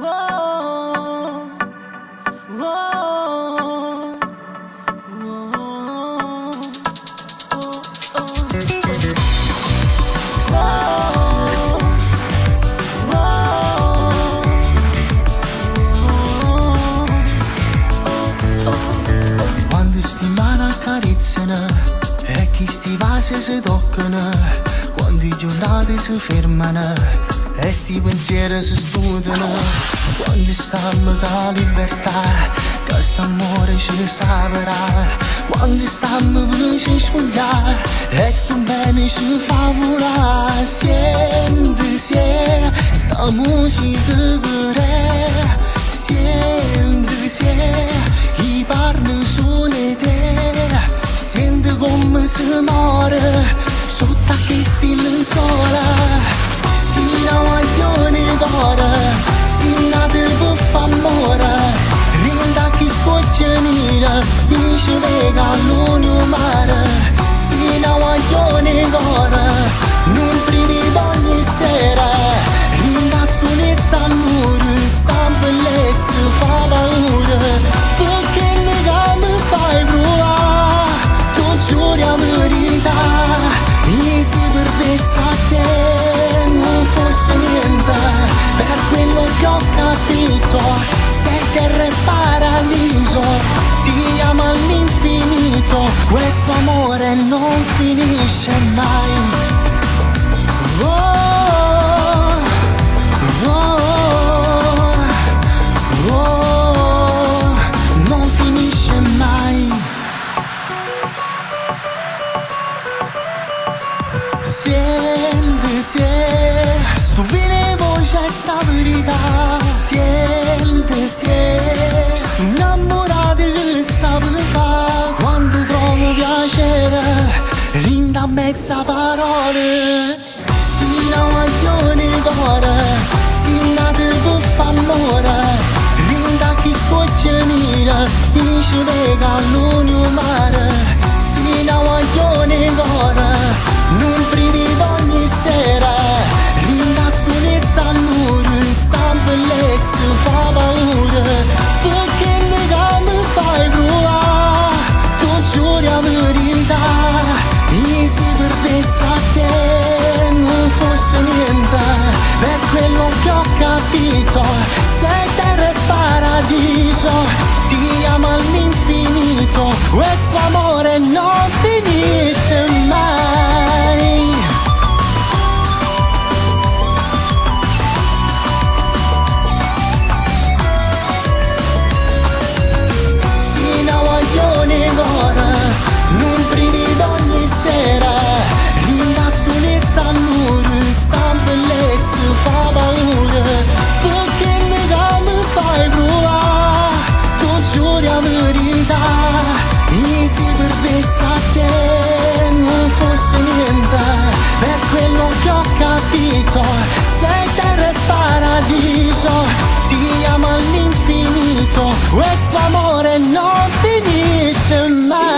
Whoa, whoa, whoa, Quando sti mani accarezzano e chi sti vasi si toccano, quando i giornate si fermano e sti pensieri si studiano, quando stiamo con la libertà, che st'amore ci saprà, quando stiamo per ci spogliare e sto bene ci fa volare, senti se sta musica che è, senti se i parli sono te, senti come si muore sotto a che stile sola. Si na guaglione d'ora, si nate per f'amore, rinda chi sfoggia nera, dice vega l'unio mare. Si na guaglione d'ora, non primi ogni sera, rinda stunetta all'ora, sta bellezza fa paura, perché nega mi fai provare, tu giuri la verità, e si perdesse a te non fosse niente, per quello che ho capito, se terra è paradiso, ti amo all'infinito, questo amore non finisce mai. Oh, oh, oh, non finisce mai. Senti se sto vile voce sta verità, senti se sto innamorato che sape fa, quando trovo piacere rinda mezza parole. Si na guaglione d'ora, si nate per f'amore, rinda chi sfoggia nera, dice vega l'unio mare. Si na guaglione d'ora, non privi ogni sera, rinda stunetta all'ora, sta bellezza fa paura, perché nega mi fai provare, tu giuri la verità, e si perdesse a te non fosse niente, per quello che ho capito, sei terra e paradiso, ti amo all'infinito, questo amore non finisce mai. Si na guaglione d'ora, non privi d'ogni sera, rinda stunetta all'ora, sta bellezza fa paura, perché nega mi fai provare, tu giuri la verità, e si perdesse a te non fosse niente, per quello che ho capito, sei terra e paradiso, ti amo all'infinito, questo amore non finisce mai.